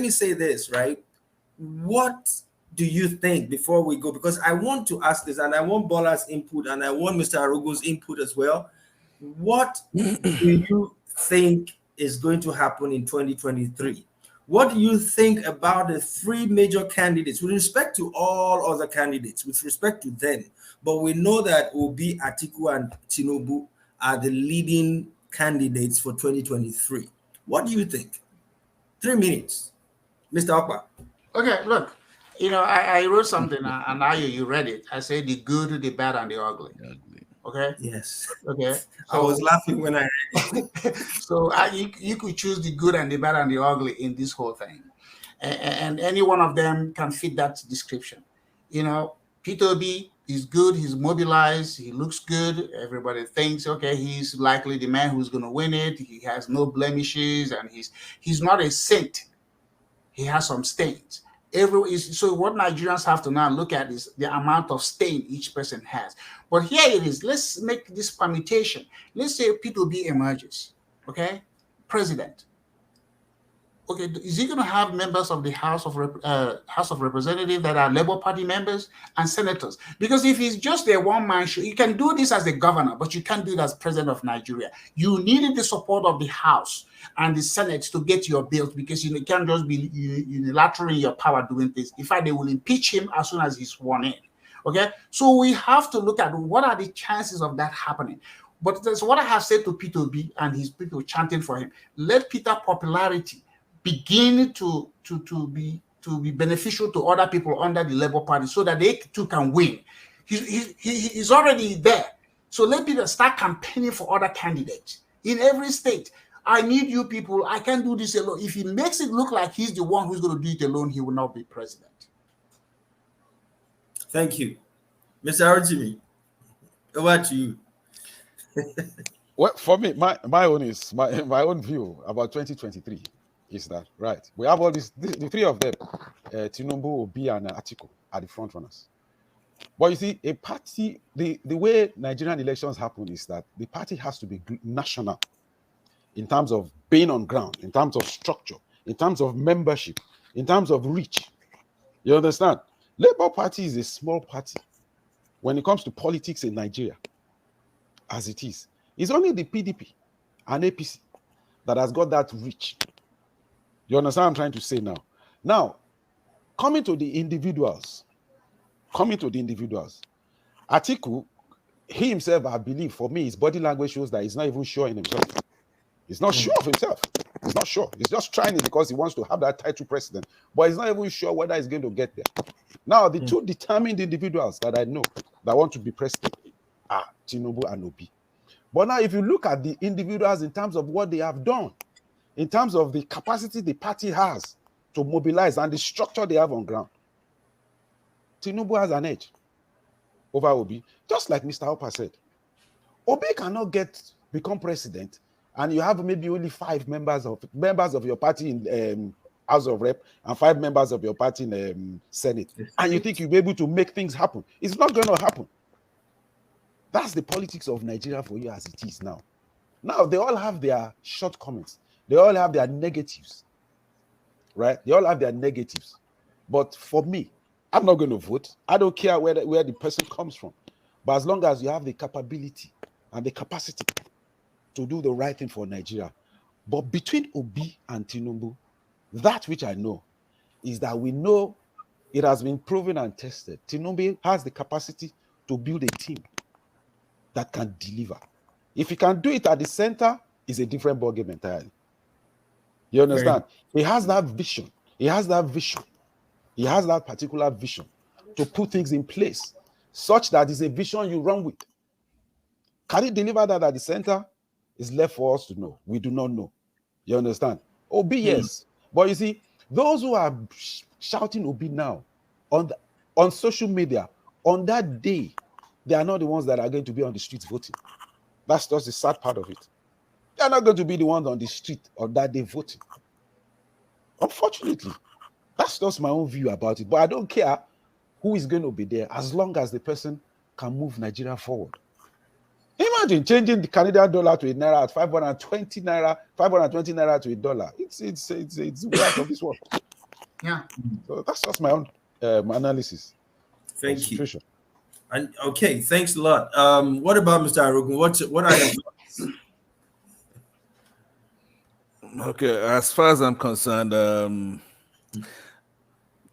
me say this, right? What do you think before we go? Because I want to ask this, and I want Bola's input, and I want Mr. Arugo's input as well. What do you think is going to happen in 2023? What do you think about the three major candidates with respect to all other candidates, with respect to them? But we know that Obi, Atiku, and Tinubu are the leading candidates for 2023. What do you think? 3 minutes. Mr. Okpa. Okay, look, I wrote something and now you read it. I said the good, the bad, and the ugly. Okay. Yes. Okay. So, I was laughing when I. So you could choose the good and the bad and the ugly in this whole thing, and any one of them can fit that description. Peter Obi is good. He's mobilized. He looks good. Everybody thinks, okay, he's likely the man who's going to win it. He has no blemishes, and he's not a saint. He has some stains. So what Nigerians have to now look at is the amount of stain each person has. But here it is. Let's make this permutation. Let's say P2B emerges, okay? President. Okay, is he going to have members of the House of Representatives that are Labour Party members and senators? Because if he's just a one-man show, you can do this as the governor, but you can't do it as president of Nigeria. You needed the support of the House and the Senate to get your bills, because you can't just be unilaterally in your power doing things. In fact, they will impeach him as soon as he's sworn in. Okay, so we have to look at what are the chances of that happening. But that's what I have said to Peter B and his people chanting for him. Let Peter's popularity begin to be beneficial to other people under the Labour Party, so that they too can win. He's already there. So let Peter start campaigning for other candidates in every state. I need you people. I can't do this alone. If he makes it look like he's the one who's going to do it alone, he will not be president. Thank you. Mr. Arjimi, over to you. Well, for me, my own view about 2023 is that, right, we have all the three of them, Tinubu, Obi, and Atiku are the front runners. But you see, a party, the way Nigerian elections happen is that the party has to be national in terms of being on ground, in terms of structure, in terms of membership, in terms of reach. You understand? Labour Party is a small party when it comes to politics in Nigeria, as it is. It's only the PDP and APC that has got that reach. You understand what I'm trying to say now? Now, coming to the individuals, Atiku, he himself, I believe, for me, his body language shows that he's not even sure in himself. He's not sure of himself. He's not sure. He's just trying it because he wants to have that title president, but he's not even sure whether he's going to get there. Now, the two determined individuals that I know that want to be president are Tinubu and Obi. But now, if you look at the individuals in terms of what they have done, in terms of the capacity the party has to mobilize and the structure they have on ground, Tinubu has an edge over Obi. Just like Mr. Hopper said, Obi cannot become president, and you have maybe only 5 members of your party in House of Rep and 5 members of your party in Senate, and you think you'll be able to make things happen. It's not going to happen. That's the politics of Nigeria for you as it is now. Now, they all have their shortcomings. They all have their negatives, right? They all have their negatives. But for me, I'm not going to vote. I don't care where the person comes from. But as long as you have the capability and the capacity to do the right thing for Nigeria. But between Obi and Tinubu, that which I know is that we know it has been proven and tested. Tinubu has the capacity to build a team that can deliver. If he can do it at the center, it's a different ballgame entirely. You understand? He has that vision. He has that vision. He has that particular vision to put things in place such that it's a vision you run with. Can he deliver that at the center? It's left for us to know. We do not know. You understand? Obi, yes. But you see, those who are shouting Obi now on social media, on that day, they are not the ones that are going to be on the streets voting. That's just the sad part of it. They're not going to be the ones on the street on that day voting. Unfortunately, that's just my own view about it. But I don't care who is going to be there as long as the person can move Nigeria forward. Imagine changing the Canadian dollar to a naira at 520 naira to a dollar. It's way out of this world. Yeah. So that's just my own analysis of the Thank you. situation. And okay, thanks a lot. What about Mr. Arogun? What are your thoughts? Okay, as far as I'm concerned,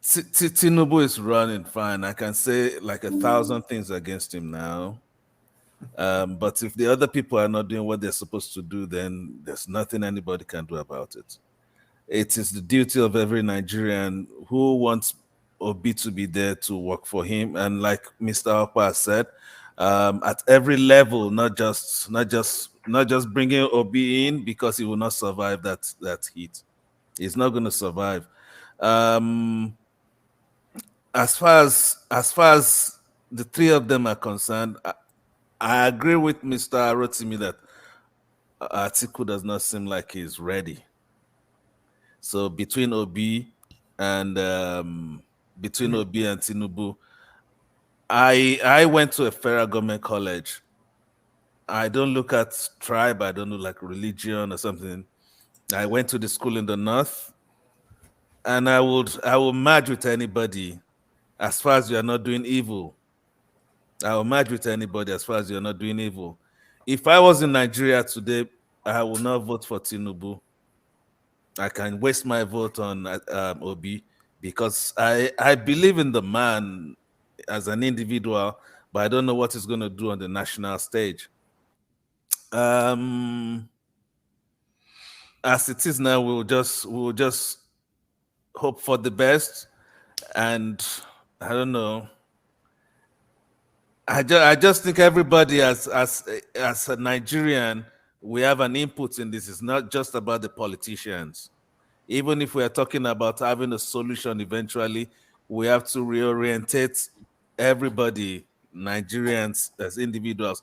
Tinubu is running fine. I can say like 1,000 things against him now. But if the other people are not doing what they're supposed to do, then there's nothing anybody can do about it. It is the duty of every Nigerian who wants Obi to be there to work for him. And like Mr. Hopper said, at every level, not just bringing Obi in because he will not survive that heat. He's not going to survive. Um, as far as the three of them are concerned, I agree with Mr. Rotimi that Atiku does not seem like he's ready. So between Obi and Tinubu, I went to a federal government college. I don't look at tribe. I don't look like religion or something. I went to the school in the north, and I will merge with anybody as far as you are not doing evil. I will merge with anybody as far as you're not doing evil. If I was in Nigeria today, I will not vote for Tinubu. I can waste my vote on Obi because I believe in the man as an individual, but I don't know what he's going to do on the national stage. Um, as it is now, we'll just hope for the best, and I don't know. I just think everybody as a Nigerian, we have an input in this. It's not just about the politicians. Even if we are talking about having a solution eventually, we have to reorientate everybody, Nigerians as individuals.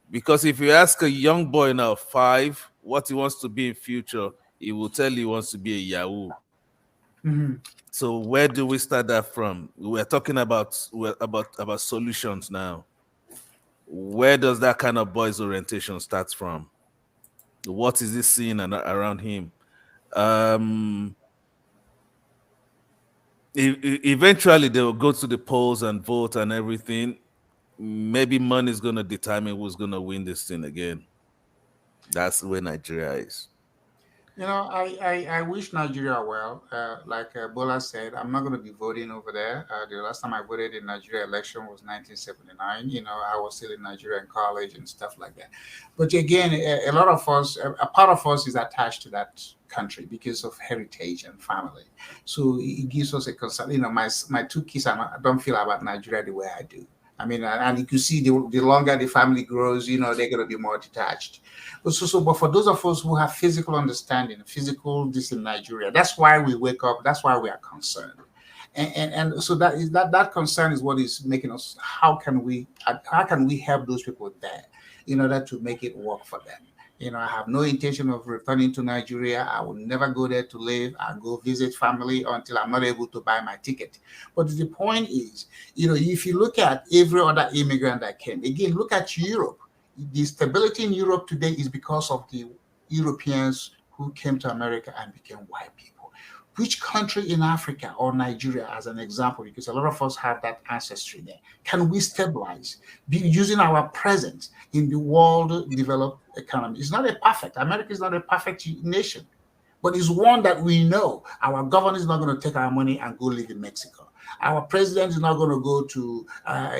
Because if you ask a young boy now, 5, what he wants to be in future, he will tell you he wants to be a Yahoo. Mhm. So where do we start that from? We're talking about solutions now. Where does that kind of boy's orientation start from? What is he seeing around him? Um, Eventually they will go to the polls and vote and everything. Maybe money is going to determine who's going to win this thing again. That's where Nigeria is. I wish Nigeria well. Like Bola said, I'm not going to be voting over there. The last time I voted in Nigeria election was 1979. I was still in Nigeria in college and stuff like that. But again, a lot of us, a part of us is attached to that country because of heritage and family. So it gives us a concern. My two kids don't feel about Nigeria the way I do. I mean, and you can see the longer the family grows, they're going to be more detached. But for those of us who have physical understanding, physical this in Nigeria, that's why we wake up. That's why we are concerned, and so that concern is what is making us. How can we help those people there in order to make it work for them? I have no intention of returning to Nigeria. I will never go there to live. I'll go visit family until I'm not able to buy my ticket. But the point is, if you look at every other immigrant that came, again, look at Europe. The stability in Europe today is because of the Europeans who came to America and became white people. Which country in Africa or Nigeria, as an example, because a lot of us have that ancestry there, can we stabilize using our presence in the world developed economy? It's not a perfect, America is not a perfect nation, but it's one that we know our government is not going to take our money and go live in Mexico. Our president is not going to go to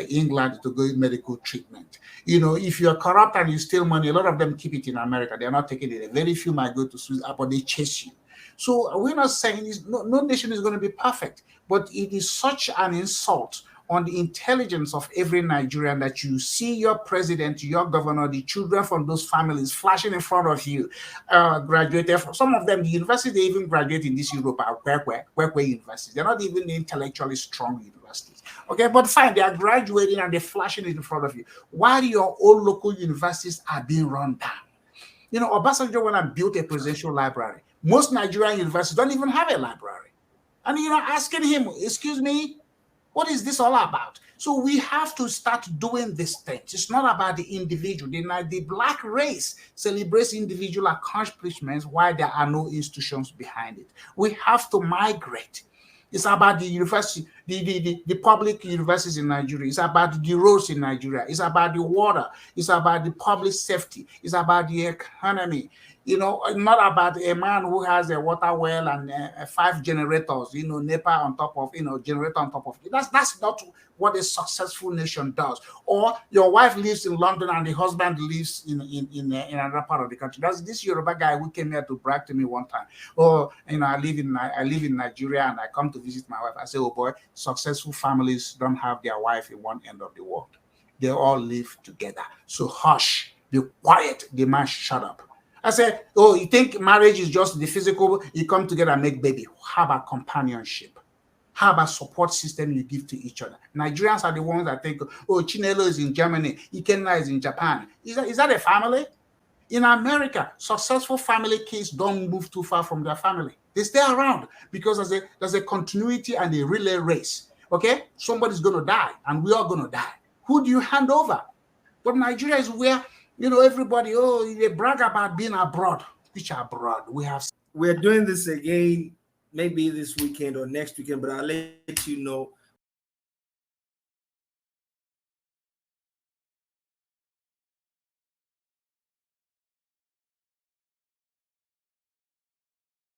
England to go medical treatment. If you're corrupt and you steal money, a lot of them keep it in America. They're not taking it. Very few might go to Switzerland, but they chase you. So we're not saying no nation is going to be perfect, but it is such an insult on the intelligence of every Nigerian that you see your president, your governor, the children from those families flashing in front of you, graduated from some of them, the universities they even graduate in this Europe are where universities. They're not even intellectually strong universities. Okay, but fine, they are graduating and they're flashing it in front of you. While your own local universities are being run down. Obasanjo went and built a presidential library. Most Nigerian universities don't even have a library. And asking him, excuse me, what is this all about? So we have to start doing these things. It's not about the individual. The black race celebrates individual accomplishments while there are no institutions behind it. We have to migrate. It's about the university, the public universities in Nigeria. It's about the roads in Nigeria. It's about the water. It's about the public safety. It's about the economy. You know, not about a man who has a water well and 5 generators, you know, NEPA on top of, you know, generator on top of it. That's not what a successful nation does. Or your wife lives in London and the husband lives in another part of the country. That's this Yoruba guy who came here to brag to me one time. Oh, you know, I live in Nigeria and I come to visit my wife. I say, oh boy, successful families don't have their wife in one end of the world. They all live together. So hush, be quiet. The man shut up. I said, oh, you think marriage is just the physical, you come together and make baby. How about companionship? How about support system you give to each other? Nigerians are the ones that think, oh, Chinelo is in Germany, Ikenna is in Japan. Is that a family? In America, successful family kids don't move too far from their family. They stay around because there's a continuity and a relay race. Okay? Somebody's going to die and we are going to die. Who do you hand over? But Nigeria is where, you know, everybody, oh, they brag about being abroad. Which abroad? We're doing this again, maybe this weekend or next weekend, but I'll let you know